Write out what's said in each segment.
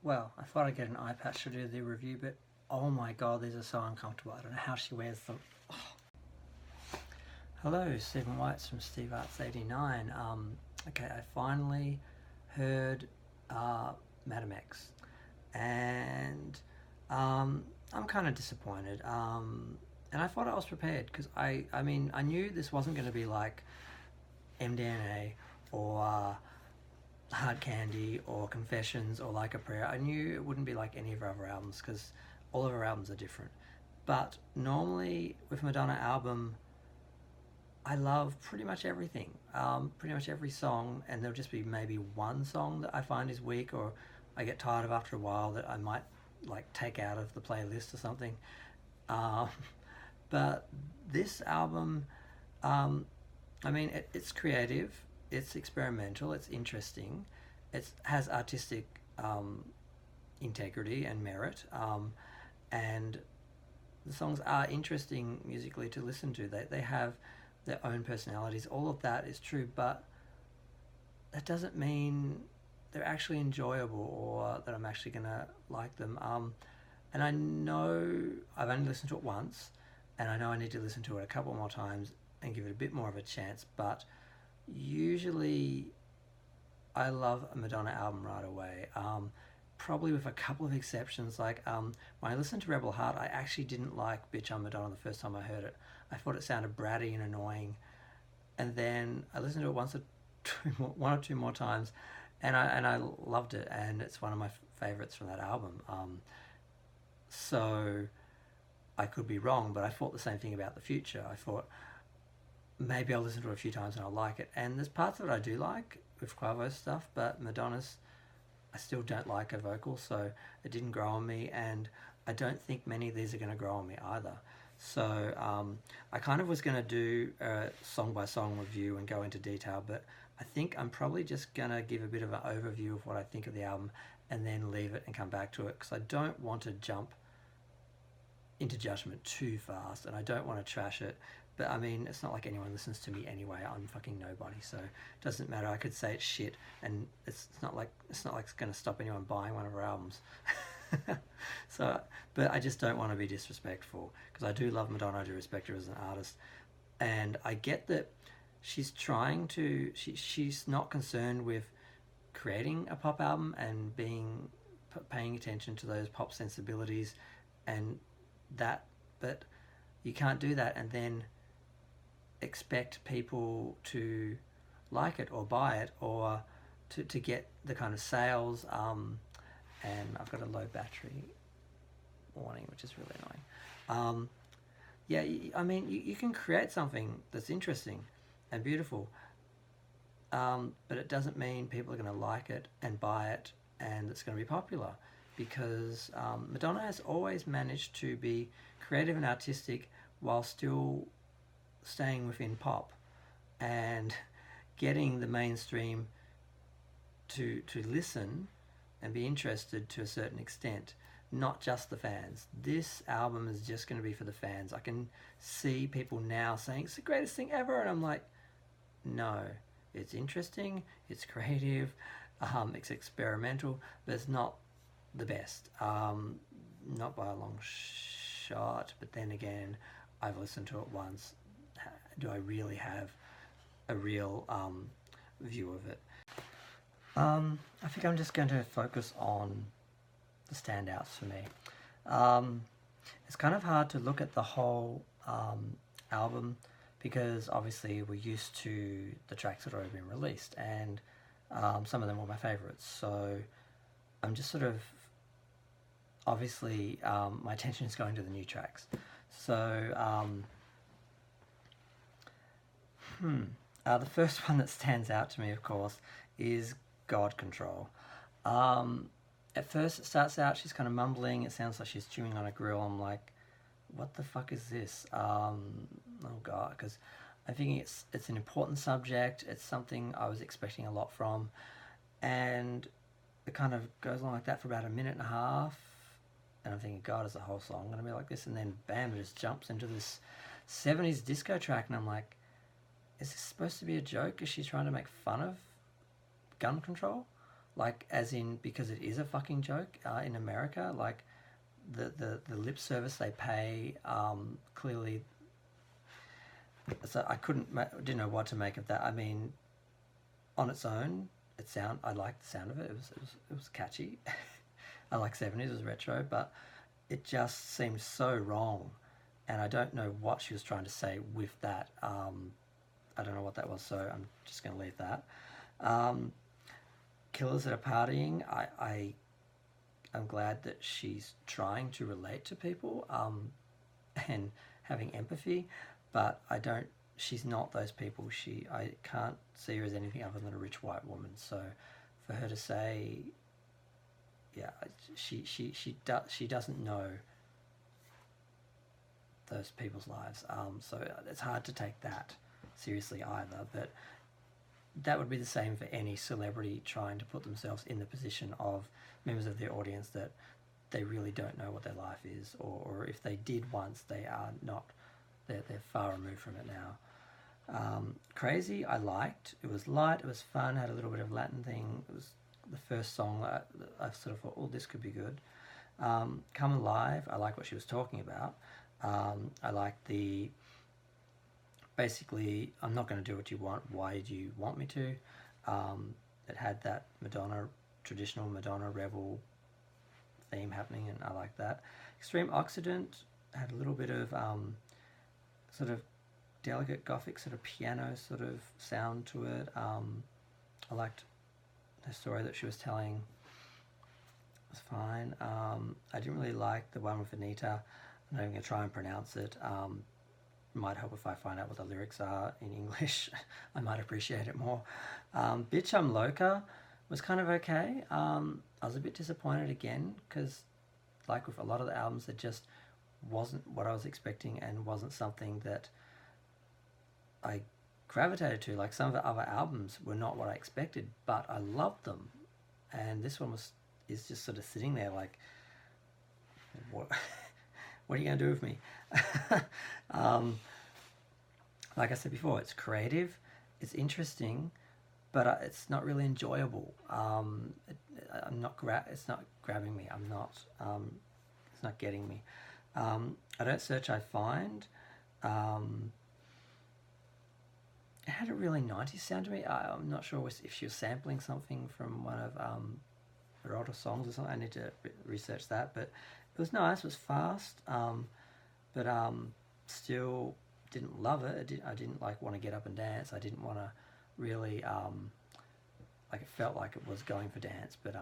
Well, I thought I'd get an eye patch to do the review, but oh my god, these are so uncomfortable. I don't know how she wears them. Hello, Stephen White's from SteveArts89. Okay, I finally heard Madam X, and I'm kind of disappointed. And I thought I was prepared because I mean, I knew this wasn't going to be like MDNA or Hard Candy or Confessions or Like a Prayer. I knew it wouldn't be like any of her other albums because all of her albums are different. But normally with Madonna album, I love pretty much everything, pretty much every song, and there'll just be maybe one song that I find is weak or I get tired of after a while that I might like take out of the playlist or something. Um, but this album, I mean, it's creative, it's experimental, it's interesting, it has artistic integrity and merit, and the songs are interesting musically to listen to. They have their own personalities. All of that is true, but that doesn't mean they're actually enjoyable or that I'm actually gonna like them. And I know I've only listened to it once, and I know I need to listen to it a couple more times and give it a bit more of a chance. But usually, I love a Madonna album right away. Probably with a couple of exceptions. Like when I listened to Rebel Heart, I actually didn't like Bitch I'm Madonna the first time I heard it. I thought it sounded bratty and annoying. And then I listened to it one or two more times, and I loved it. And it's one of my favorites from that album. So I could be wrong, but I thought the same thing about The Future. I thought maybe I'll listen to it a few times and I'll like it. And there's parts of it I do like with Quavo's stuff, but Madonna's, I still don't like her vocals, so it didn't grow on me, and I don't think many of these are going to grow on me either. So I kind of was going to do a song-by-song review and go into detail, but I think I'm probably just going to give a bit of an overview of what I think of the album and then leave it and come back to it, because I don't want to jump into judgment too fast, and I don't want to trash it. But I mean, it's not like anyone listens to me anyway. I'm fucking nobody, so it doesn't matter. I could say it's shit, and it's not like it's going to stop anyone buying one of her albums. So, but I just don't want to be disrespectful, because I do love Madonna. I do respect her as an artist, and I get that she's trying to. She's not concerned with creating a pop album and paying attention to those pop sensibilities, and that. But you can't do that and then expect people to like it or buy it or to get the kind of sales. And I've got a low battery warning, which is really annoying. Yeah, I mean, you can create something that's interesting and beautiful, but it doesn't mean people are going to like it and buy it and it's going to be popular, because Madonna has always managed to be creative and artistic while still staying within pop and getting the mainstream to listen and be interested to a certain extent, not just the fans. This album is just going to be for the fans. I can see people now saying it's the greatest thing ever, and I'm like, no, it's interesting, it's creative, it's experimental, but it's not the best, not by a long shot. But then again, I've listened to it once. Do I really have a real view of it? I think I'm just going to focus on the standouts for me. It's kind of hard to look at the whole album, because obviously we're used to the tracks that have already been released, and some of them were my favourites. So I'm just sort of, obviously my attention is going to the new tracks. So the first one that stands out to me, of course, is God Control. At first it starts out, she's kind of mumbling, it sounds like she's chewing on a grill. I'm like, what the fuck is this? Oh god, because I think it's an important subject, it's something I was expecting a lot from, and it kind of goes on like that for about a minute and a half, and I'm thinking, god, is the whole song going to be like this? And then bam, it just jumps into this 70s disco track, and I'm like, is this supposed to be a joke? Is she trying to make fun of gun control? like as in because it is a fucking joke in America. Like the lip service they pay, clearly. So I didn't know what to make of that. I mean, on its own, I liked the sound of it. It was catchy. I like 70s, it was retro, but it just seemed so wrong, and I don't know what she was trying to say with that. I don't know what that was, so I'm just going to leave that. Killers that are partying, I'm glad that she's trying to relate to people and having empathy, but she's not those people. I can't see her as anything other than a rich white woman. So for her to say, yeah, she doesn't know those people's lives. So it's hard to take that seriously either. But that would be the same for any celebrity trying to put themselves in the position of members of their audience that they really don't know what their life is, or if they did once, they are not. They're far removed from it now. Crazy, I liked. It was light, it was fun, had a little bit of Latin thing. It was the first song that I sort of thought, oh, this could be good. Come Alive, I like what she was talking about. I like basically, I'm not going to do what you want, why do you want me to? It had that traditional Madonna rebel theme happening, and I like that. Extreme Occident had a little bit of sort of delicate gothic sort of piano sort of sound to it. I liked the story that she was telling. It was fine. I didn't really like the one with Anita. I'm not even going to try and pronounce it. Might help if I find out what the lyrics are in English. I might appreciate it more. Bitch I'm Loca was kind of okay. I was a bit disappointed again because, like with a lot of the albums, it just wasn't what I was expecting and wasn't something that I gravitated to. Like some of the other albums were not what I expected, but I loved them, and this one is just sort of sitting there like, what what are you going to do with me? Like I said before, it's creative, it's interesting, but it's not really enjoyable. It's not grabbing me. It's not getting me. I don't search, I find. It had a really 90s sound to me. I'm not sure if she was sampling something from one of her older songs or something. I need to research that, but it was nice. It was fast, but still didn't love it. I didn't like want to get up and dance. I didn't want to really like it felt like it was going for dance, but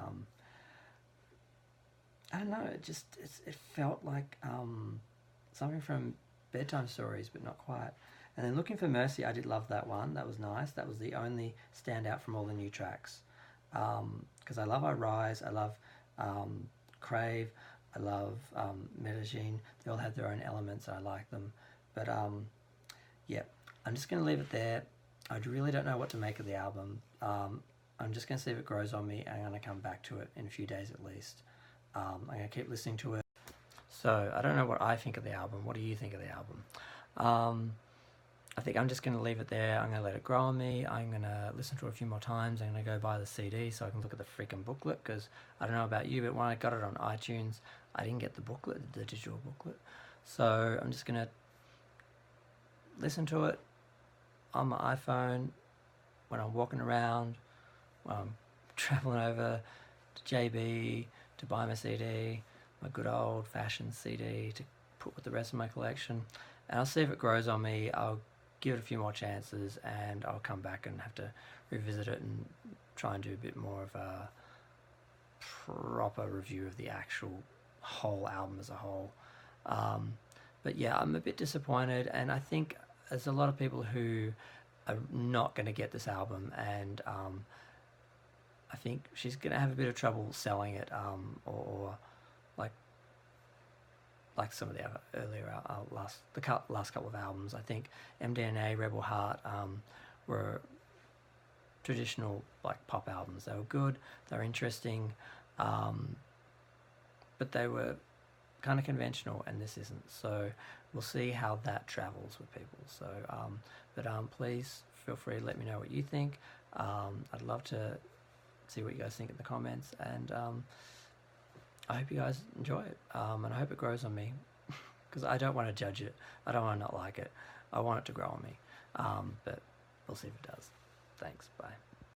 I don't know. It felt like something from Bedtime Stories, but not quite. And then Looking for Mercy, I did love that one. That was nice. That was the only standout from all the new tracks. Because I love I Rise, I love Crave, I love Medellin. They all had their own elements and I like them. But yeah, I'm just going to leave it there. I really don't know what to make of the album. I'm just going to see if it grows on me. I'm going to come back to it in a few days at least. I'm going to keep listening to it. So I don't know what I think of the album. What do you think of the album? I think I'm just going to leave it there. I'm going to let it grow on me. I'm going to listen to it a few more times. I'm going to go buy the CD so I can look at the freaking booklet, because I don't know about you, but when I got it on iTunes, I didn't get the booklet, the digital booklet. So I'm just going to listen to it on my iPhone when I'm walking around, when I'm traveling over to JB to buy my CD, my good old fashioned CD to put with the rest of my collection. And I'll see if it grows on me. I'll give it a few more chances, and I'll come back and have to revisit it and try and do a bit more of a proper review of the actual whole album as a whole. But yeah, I'm a bit disappointed, and I think there's a lot of people who are not going to get this album, and I think she's going to have a bit of trouble selling it, or like some of the other earlier last couple of albums. I think MDNA, Rebel Heart were traditional like pop albums. They were good, they were interesting, but they were kind of conventional, and this isn't. So we'll see how that travels with people. So but please feel free to let me know what you think. I'd love to see what you guys think in the comments, and I hope you guys enjoy it, and I hope it grows on me, because I don't want to judge it. I don't want to not like it. I want it to grow on me, but we'll see if it does. Thanks. Bye.